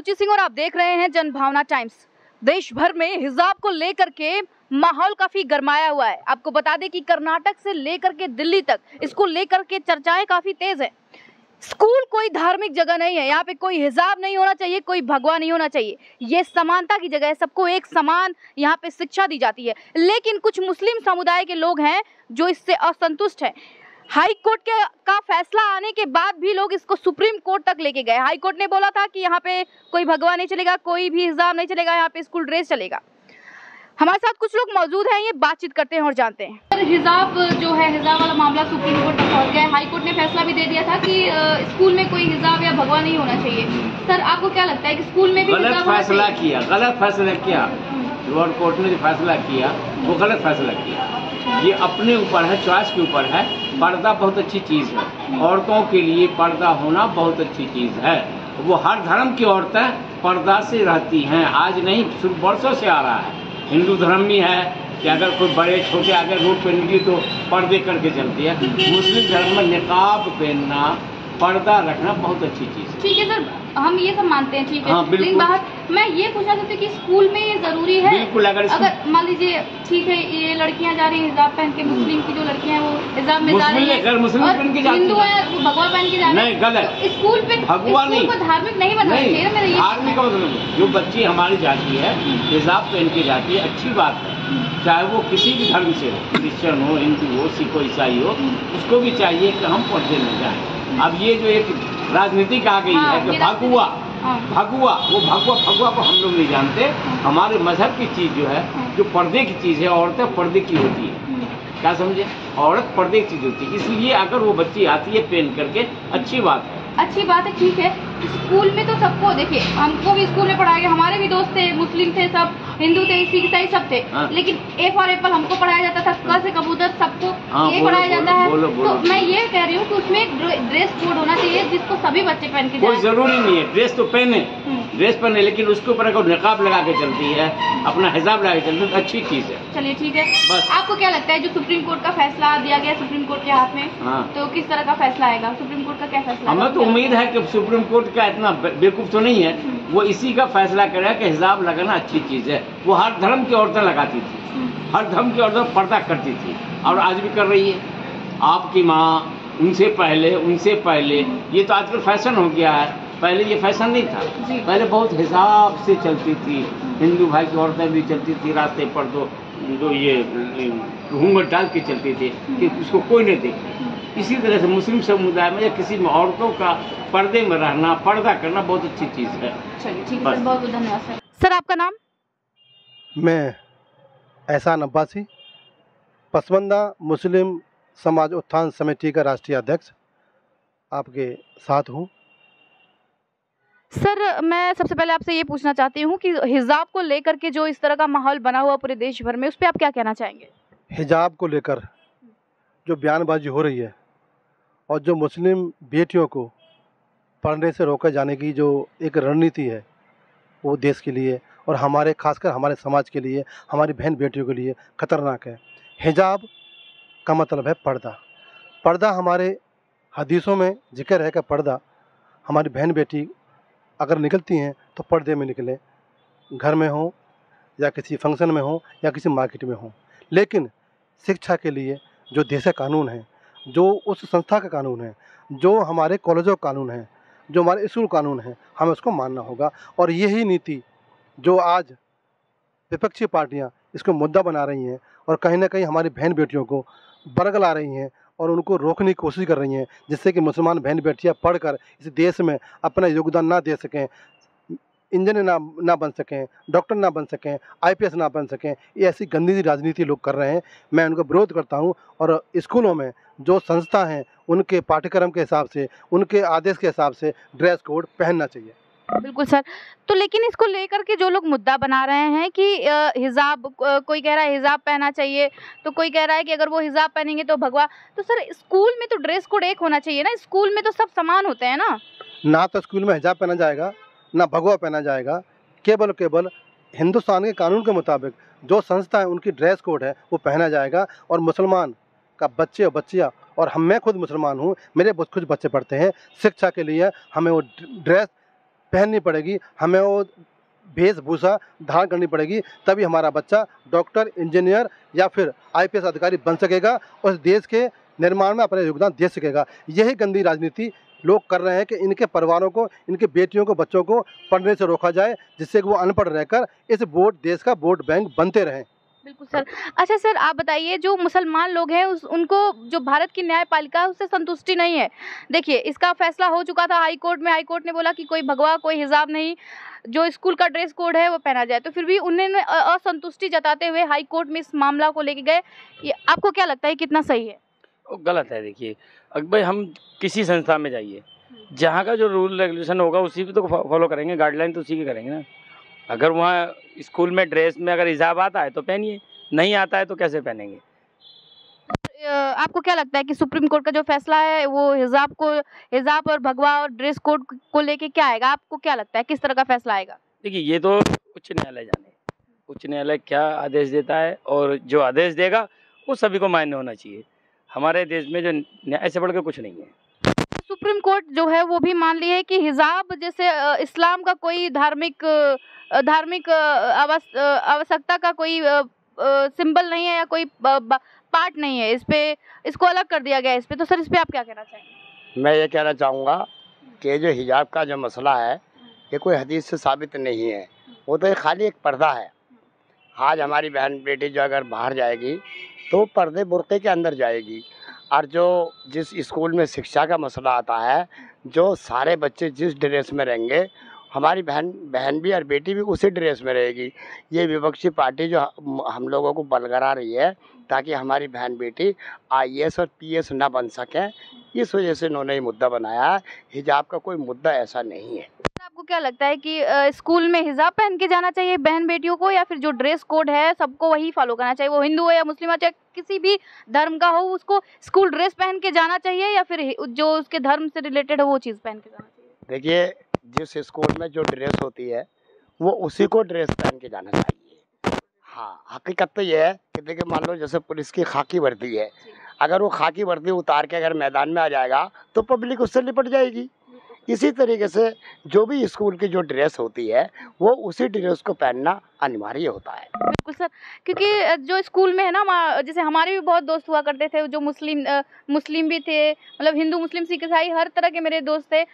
रुचि सिंह और आप देख रहे हैं जनभावना टाइम्स। देश भर में हिजाब को लेकर के माहौल काफी गरमाया हुआ है। आपको बता दें कि कर्नाटक से लेकर के दिल्ली तक इसको लेकर के चर्चाएं काफी तेज है। स्कूल कोई धार्मिक जगह नहीं है, यहाँ पे कोई हिजाब नहीं होना चाहिए, कोई भगवा नहीं होना चाहिए। ये समानता की जगह है, सबको एक समान यहाँ पे शिक्षा दी जाती है। लेकिन कुछ मुस्लिम समुदाय के लोग हैं जो इससे असंतुष्ट हैं। हाई कोर्ट का फैसला आने के बाद भी लोग इसको सुप्रीम कोर्ट तक लेके गए। हाई कोर्ट ने बोला था कि यहाँ पे कोई भगवा नहीं चलेगा, कोई भी हिजाब नहीं चलेगा, यहाँ पे स्कूल ड्रेस चलेगा। हमारे साथ कुछ लोग मौजूद हैं, ये बातचीत करते हैं और जानते हैं। सर, हिजाब जो है, हिजाब वाला मामला सुप्रीम कोर्ट तक पहुंच गया है। हाई कोर्ट ने फैसला भी दे दिया था कि स्कूल में कोई हिजाब या भगवा नहीं होना चाहिए। सर, आपको क्या लगता है कि स्कूल में भी गलत फैसला किया लोअर कोर्ट ने जो फैसला किया वो गलत फैसला किया। ये अपने ऊपर है, चॉइस के ऊपर है। पर्दा बहुत अच्छी चीज़ है, औरतों के लिए पर्दा होना बहुत अच्छी चीज़ है। वो हर धर्म की औरतें पर्दा से रहती हैं, आज नहीं, सिर्फ वर्षों से आ रहा है। हिंदू धर्म भी है कि अगर कोई बड़े छोटे अगर रोड पे निकली तो पर्दे करके चलती है। मुस्लिम धर्म में निकाब पहनना, पर्दा रखना बहुत अच्छी चीज़ है। ठीक है सर, हम ये सब मानते हैं, ठीक है। हाँ, लेकिन बात मैं ये पूछना चाहती हूँ कि स्कूल में ये जरूरी है? बिल्कुल। अगर मान लीजिए, ठीक है, ये लड़कियां जा रही हैं हिजाब पहन के, मुस्लिम की जो लड़कियां हैं वो हिजाब में जा रही हैं, हिंदू है वो भगवा पहन के जा रही है। नहीं, गलत। तो स्कूल पे भगवा नहीं, धार्मिक नहीं बनना चाहिए। मेरा ये धार्मिक का मतलब जो बच्ची हमारी जाती है हिजाब पहन के जाती है, अच्छी बात है। चाहे वो किसी भी धर्म से हो, क्रिश्चियन हो, हिंदू हो, सिख हो, ईसाई हो, उसको भी चाहिए कि हम पर्दे में जाएं। अब ये जो एक राजनीतिक आ गई है कि भगवा को हम लोग नहीं जानते। हमारे मजहब की चीज जो है, जो पर्दे की चीज है, औरतें पर्दे की होती है। क्या समझे? औरत पर्दे की चीज होती है। इसलिए अगर वो बच्ची आती है पहन करके, अच्छी बात है, अच्छी बात है, ठीक है। स्कूल में तो सबको, देखिए, हमको भी स्कूल में पढ़ाया गया, हमारे भी दोस्त थे, मुस्लिम थे, सब हिंदू थे, सिख ईसाई सब थे। लेकिन ए फॉर एप्पल हमको पढ़ाया जाता था, क से कबूतर, सबको ये पढ़ाया जाता है। तो मैं ये कह रही हूँ कि उसमें एक ड्रेस कोड होना चाहिए जिसको सभी बच्चे पहन के जाएं। कोई जरूरी नहीं है ड्रेस तो पहने, ड्रेस पहने, लेकिन उसके ऊपर अगर निकाब लगा के चलती है, अपना हिजाब लगा के चलती है, तो अच्छी चीज है। चलिए, ठीक है। बस आपको क्या लगता है जो सुप्रीम कोर्ट का फैसला दिया गया सुप्रीम कोर्ट के हाथ में, तो किस तरह का फैसला आएगा? सुप्रीम कोर्ट का क्या फैसला? हमें तो उम्मीद है कि सुप्रीम कोर्ट का इतना बेवकूफ तो नहीं है, वो इसी का फैसला करेगा कि हिजाब लगाना अच्छी चीज है। वो हर धर्म की औरतें लगाती थी, हर धर्म की औरतें पर्दा करती थी, और आज भी कर रही है। आपकी माँ, उनसे पहले ये तो आजकल फैशन हो गया है। पहले ये फैशन नहीं था, पहले बहुत हिसाब से चलती थी। हिंदू भाई की औरतें भी चलती थी रास्ते पर, तो ये घूंघट डाल के चलती थी कि उसको कोई नहीं देखे। इसी तरह से मुस्लिम समुदाय में या किसी में औरतों का पर्दे में रहना, पर्दा करना बहुत अच्छी चीज़ है। चलिए, ठीक है, बहुत बहुत धन्यवाद सर। सर, आपका नाम? मैं एहसान अब्बासी, पसमानदा मुस्लिम समाज उत्थान समिति का राष्ट्रीय अध्यक्ष आपके साथ हूँ। सर, मैं सबसे पहले आपसे ये पूछना चाहती हूँ कि हिजाब को लेकर के जो इस तरह का माहौल बना हुआ पूरे देश भर में, उस पर आप क्या कहना चाहेंगे? हिजाब को लेकर जो बयानबाजी हो रही है और जो मुस्लिम बेटियों को पढ़ने से रोके जाने की जो एक रणनीति है, वो देश के लिए और हमारे, खासकर हमारे समाज के लिए, हमारी बहन बेटियों के लिए खतरनाक है। हिजाब का मतलब है पर्दा। पर्दा हमारे हदीसों में जिक्र है कि पर्दा, हमारी बहन बेटी अगर निकलती हैं तो पर्दे में निकलें, घर में हो या किसी फंक्शन में हो या किसी मार्केट में हो। लेकिन शिक्षा के लिए जो देश का कानून है, जो उस संस्था का कानून है, जो हमारे कॉलेजों का कानून है, जो हमारे स्कूल कानून है, हमें उसको मानना होगा। और यही नीति जो आज विपक्षी पार्टियां इसको मुद्दा बना रही हैं और कहीं ना कहीं हमारी बहन बेटियों को बरगला रही हैं और उनको रोकने की कोशिश कर रही हैं, जिससे कि मुसलमान बहन बेटियां पढ़कर इस देश में अपना योगदान ना दे सकें, इंजीनियर ना बन सकें, डॉक्टर ना बन सकें, आईपीएस ना बन सकें। ये ऐसी गंदी राजनीति लोग कर रहे हैं। मैं उनका विरोध करता हूं। और स्कूलों में जो संस्था हैं, उनके पाठ्यक्रम के हिसाब से, उनके आदेश के हिसाब से ड्रेस कोड पहनना चाहिए। बिल्कुल सर। तो लेकिन इसको लेकर के जो लोग मुद्दा बना रहे हैं कि हिजाब, कोई कह रहा है हिजाब पहनना चाहिए, तो कोई कह रहा है कि अगर वो हिजाब पहनेंगे तो भगवा। तो सर, स्कूल में तो ड्रेस कोड एक होना चाहिए ना, स्कूल में तो सब समान होते हैं ना। तो स्कूल में हिजाब पहना जाएगा, ना भगवा पहना जाएगा। केवल हिंदुस्तान के कानून के मुताबिक जो संस्था है, उनकी ड्रेस कोड है, वो पहना जाएगा। और मुसलमान का बच्चे और बच्चियाँ, और मैं खुद मुसलमान हूँ, मेरे कुछ बच्चे पढ़ते हैं, शिक्षा के लिए हमें वो ड्रेस पहननी पड़ेगी, हमें वो वेशभूषा धारण करनी पड़ेगी, तभी हमारा बच्चा डॉक्टर, इंजीनियर या फिर आईपीएस अधिकारी बन सकेगा और इस देश के निर्माण में अपना योगदान दे सकेगा। यही गंदी राजनीति लोग कर रहे हैं कि इनके परिवारों को, इनके बेटियों को, बच्चों को पढ़ने से रोका जाए, जिससे कि वो अनपढ़ रहकर इस देश का वोट बैंक बनते रहें। बिल्कुल सर। अच्छा सर, आप बताइए, जो मुसलमान लोग हैं उनको जो भारत की न्यायपालिका है उससे संतुष्टि नहीं है। देखिए, इसका फैसला हो चुका था हाई कोर्ट में। हाई कोर्ट ने बोला कि कोई भगवा, कोई हिजाब नहीं, जो स्कूल का ड्रेस कोड है वो पहना जाए। तो फिर भी उन्होंने असंतुष्टि जताते हुए हाई कोर्ट में इस मामला को लेके गए। ये आपको क्या लगता है कितना सही है? गलत है। देखिए, अब भाई हम किसी संस्था में जाइए, जहाँ का जो रूल रेगुलेशन होगा उसी पे तो फॉलो करेंगे, गाइडलाइन तो उसी की करेंगे ना। अगर वहाँ स्कूल में ड्रेस में अगर हिजाब आता है तो पहनिए, नहीं आता है तो कैसे पहनेंगे? आपको क्या लगता है कि सुप्रीम कोर्ट का जो फैसला है वो हिजाब और भगवा और ड्रेस कोड को लेके क्या आएगा? आपको क्या लगता है किस तरह का फैसला आएगा? देखिए, ये तो उच्च न्यायालय जाने, उच्च न्यायालय क्या आदेश देता है, और जो आदेश देगा वो सभी को मान्य होना चाहिए। हमारे देश में जो न्याय से बढ़कर कुछ नहीं है। सुप्रीम कोर्ट जो है वो भी मान ली है कि हिजाब जैसे इस्लाम का कोई धार्मिक आवश्यकता का कोई सिंबल नहीं है या कोई पार्ट नहीं है। इसको अलग कर दिया गया है इस पे। तो सर, इस पे आप क्या कहना चाहेंगे? मैं ये कहना चाहूँगा कि जो हिजाब का जो मसला है ये कोई हदीस से साबित नहीं है, वो तो खाली एक पर्दा है। आज हमारी बहन बेटी जो अगर बाहर जाएगी तो पर्दे बुर्के के अंदर जाएगी, और जो जिस स्कूल में शिक्षा का मसला आता है, जो सारे बच्चे जिस ड्रेस में रहेंगे, हमारी बहन भी और बेटी भी उसी ड्रेस में रहेगी। ये विपक्षी पार्टी जो हम लोगों को बलगरा रही है ताकि हमारी बहन बेटी आईएएस और पीएस ना बन सकें, इस वजह से इन्होंने ये मुद्दा बनाया है। हिजाब का कोई मुद्दा ऐसा नहीं है। आपको क्या लगता है कि स्कूल में हिजाब पहन के जाना चाहिए बहन बेटियों को, या फिर जो ड्रेस कोड है सबको वही फॉलो करना चाहिए? वो हिंदू हो या मुस्लिम हो, चाहे किसी भी धर्म का हो, उसको स्कूल ड्रेस पहन के जाना चाहिए या फिर जो उसके धर्म से रिलेटेड हो वो चीज़ पहन के जाना चाहिए? देखिए, जिस स्कूल में जो ड्रेस होती है वो उसी को ड्रेस पहन के जाना चाहिए। हाँ, हकीकत तो ये है कि देखिए, मान लो जैसे पुलिस की खाकी वर्दी है, अगर वो खाकी वर्दी उतार के अगर मैदान में आ जाएगा तो पब्लिक उससे लिपट जाएगी। इसी तरीके से जो भी स्कूल की जो ड्रेस होती है वो उसी ड्रेस को पहनना अनिवार्य होता है। बिल्कुल सर, क्योंकि जो स्कूल में है ना, जैसे हमारे भी बहुत दोस्त हुआ करते थे जो मुस्लिम भी थे, मतलब हिंदू, मुस्लिम, सिख, ईसाई, हर तरह के मेरे दोस्त थे।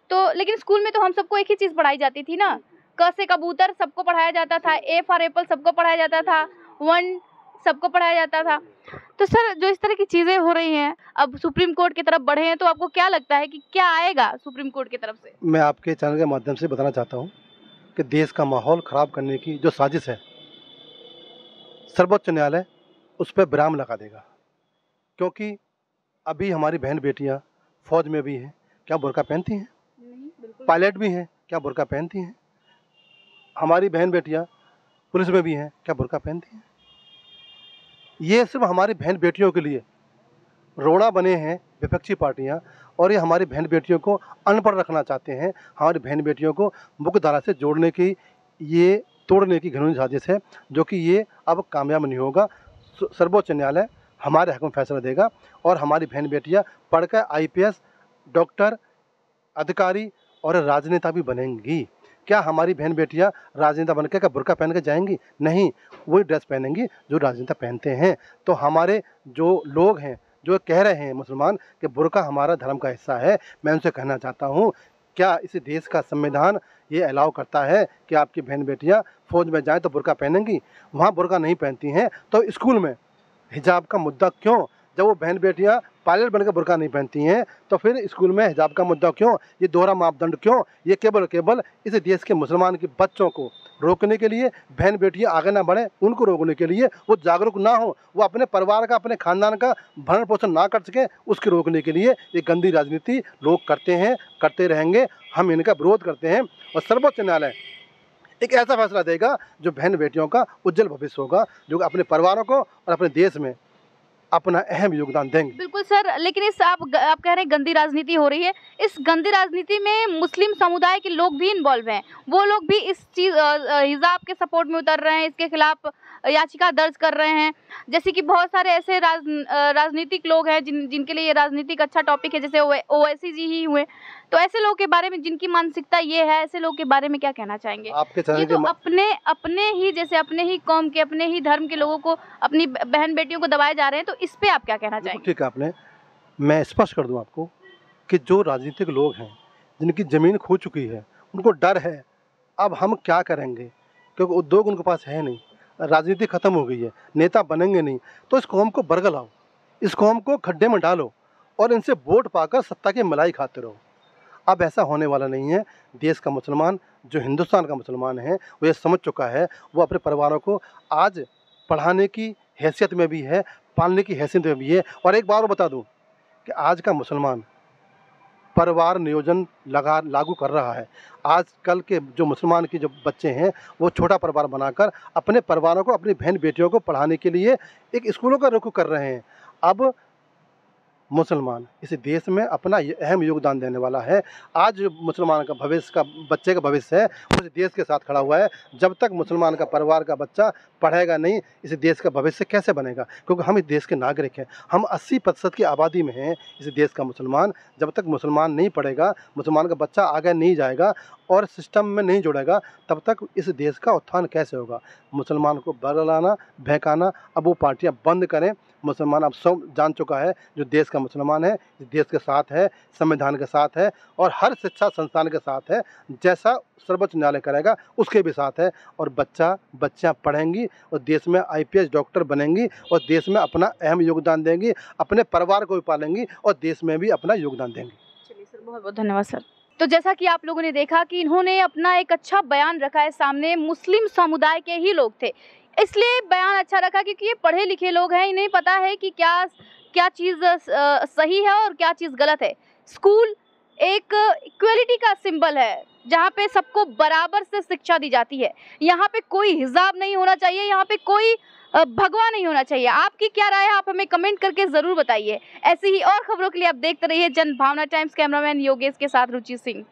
तो लेकिन स्कूल में तो हम सबको एक ही चीज़ पढ़ाई जाती थी ना, क से कबूतर सबको पढ़ाया जाता था, ए फॉर एप्पल सबको पढ़ाया जाता था, 1 सबको पढ़ाया जाता था। तो सर, जो इस तरह की चीज़ें हो रही हैं, अब सुप्रीम कोर्ट की तरफ बढ़े हैं, तो आपको क्या लगता है कि क्या आएगा सुप्रीम कोर्ट की तरफ से? मैं आपके चैनल के माध्यम से बताना चाहता हूँ कि देश का माहौल ख़राब करने की जो साजिश है, सर्वोच्च न्यायालय उस पर विराम लगा देगा। क्योंकि अभी हमारी बहन बेटियाँ फौज में भी हैं, क्या बुर्का पहनती हैं? पायलट भी हैं, क्या बुर्का पहनती हैं? हमारी बहन बेटियाँ पुलिस में भी हैं, क्या बुर्का पहनती हैं? ये सिर्फ हमारी बहन बेटियों के लिए रोड़ा बने हैं विपक्षी पार्टियां, और ये हमारी बहन बेटियों को अनपढ़ रखना चाहते हैं। हमारी बहन बेटियों को मुख्य धारा से जोड़ने की, ये तोड़ने की घिनौनी साजिश है, जो कि ये अब कामयाब नहीं होगा। सर्वोच्च न्यायालय हमारे हक में फैसला देगा और हमारी बहन बेटियाँ पढ़कर आईपीएस, डॉक्टर, अधिकारी और राजनेता भी बनेंगी। क्या हमारी बहन बेटियां राजनेता बनकर क्या बुर्का पहन के जाएंगी? नहीं, वही ड्रेस पहनेंगी जो राजनेता पहनते हैं। तो हमारे जो लोग हैं जो कह रहे हैं मुसलमान कि बुर्का हमारा धर्म का हिस्सा है, मैं उनसे कहना चाहता हूं, क्या इस देश का संविधान ये अलाउ करता है कि आपकी बहन बेटियां फौज में जाएं तो बुर्का पहनेंगी? वहाँ बुर्का नहीं पहनती हैं तो स्कूल में हिजाब का मुद्दा क्यों? जब वो बहन बेटियां पायलट बनकर बुर्का नहीं पहनती हैं तो फिर स्कूल में हिजाब का मुद्दा क्यों? ये दोहरा मापदंड क्यों? ये केवल इस देश के मुसलमान के बच्चों को रोकने के लिए, बहन बेटियां आगे ना बढ़ें उनको रोकने के लिए, वो जागरूक ना हो, वो अपने परिवार का, अपने खानदान का भरण पोषण ना कर सकें, उसके रोकने के लिए ये गंदी राजनीति लोग करते हैं, करते रहेंगे। हम इनका विरोध करते हैं और सर्वोच्च न्यायालय एक ऐसा फैसला देगा जो बहन बेटियों का उज्जवल भविष्य होगा, जो अपने परिवारों को और अपने देश में अपना अहम योगदान देंगे। बिल्कुल सर, लेकिन आप कह रहे हैं गंदी राजनीति हो रही है। इस गंदी राजनीति में मुस्लिम समुदाय के लोग भी इन्वॉल्व हैं, वो लोग भी इस चीज़ हिजाब के सपोर्ट में उतर रहे हैं, इसके खिलाफ याचिका दर्ज कर रहे हैं, जैसे कि बहुत सारे ऐसे राजनीतिक लोग हैं जिनके लिए ये राजनीतिक अच्छा टॉपिक है, जैसे ओवैसी जी ही हुए। तो ऐसे लोगों के बारे में जिनकी मानसिकता ये है, ऐसे लोगों के बारे में क्या कहना चाहेंगे? आपके ये चैनल तो के अपने ही जैसे अपने ही कौम के, अपने ही धर्म के लोगों को, अपनी बहन बेटियों को दबाए जा रहे हैं, तो इस पे आप क्या कहना चाहेंगे? ठीक है, आपने, मैं स्पष्ट कर दूं आपको कि जो राजनीतिक लोग हैं जिनकी ज़मीन खो चुकी है, उनको डर है अब हम क्या करेंगे, क्योंकि उद्योग उनके पास है नहीं, राजनीति ख़त्म हो गई है, नेता बनेंगे नहीं, तो इस कौम को बरगलाओ, इस कौम को खड्डे में डालो और इनसे वोट पाकर सत्ता की मलाई खाते रहो। अब ऐसा होने वाला नहीं है। देश का मुसलमान, जो हिंदुस्तान का मुसलमान है, वो ये समझ चुका है, वो अपने परिवारों को आज पढ़ाने की हैसियत में भी है, पालने की हैसियत में भी है। और एक बार और बता दूं कि आज का मुसलमान परिवार नियोजन लागू कर रहा है। आजकल के जो मुसलमान के जो बच्चे हैं, वो छोटा परिवार बनाकर अपने परिवारों को, अपनी बहन बेटियों को पढ़ाने के लिए एक स्कूलों का रुख कर रहे हैं। अब मुसलमान इस देश में अपना अहम योगदान देने वाला है। आज मुसलमान का भविष्य, का बच्चे का भविष्य है, उस देश के साथ खड़ा हुआ है। जब तक मुसलमान का परिवार का बच्चा पढ़ेगा नहीं, इस देश का भविष्य कैसे बनेगा? क्योंकि हम इस देश के नागरिक हैं, हम 80% की आबादी में हैं इस देश का मुसलमान। जब तक मुसलमान नहीं पढ़ेगा, मुसलमान का बच्चा आगे नहीं जाएगा और सिस्टम में नहीं जुड़ेगा, तब तक इस देश का उत्थान कैसे होगा? मुसलमान को बरगलाना, बहकाना, अब वो पार्टियां बंद करें। मुसलमान अब सब जान चुका है, जो देश का मुसलमान है इस देश के साथ है, संविधान के साथ है और हर शिक्षा संस्थान के साथ है। जैसा सर्वोच्च न्यायालय करेगा उसके भी साथ है। और बच्चियाँ पढ़ेंगी और देश में IPS डॉक्टर बनेंगी और देश में अपना अहम योगदान देंगी, अपने परिवार को भी पालेंगी और देश में भी अपना योगदान देंगी। चलिए सर, बहुत बहुत धन्यवाद सर। तो जैसा कि आप लोगों ने देखा कि इन्होंने अपना एक अच्छा बयान रखा है सामने, मुस्लिम समुदाय के ही लोग थे, इसलिए बयान अच्छा रखा क्योंकि ये पढ़े लिखे लोग हैं, इन्हें पता है कि क्या चीज़ सही है और क्या चीज़ गलत है। स्कूल एक इक्वलिटी का सिंबल है, जहाँ पे सबको बराबर से शिक्षा दी जाती है। यहाँ पे कोई हिजाब नहीं होना चाहिए, यहाँ पे कोई भगवा नहीं होना चाहिए। आपकी क्या राय है, आप हमें कमेंट करके ज़रूर बताइए। ऐसी ही और खबरों के लिए आप देखते रहिए जनभावना टाइम्स। कैमरामैन योगेश के साथ रुचि सिंह।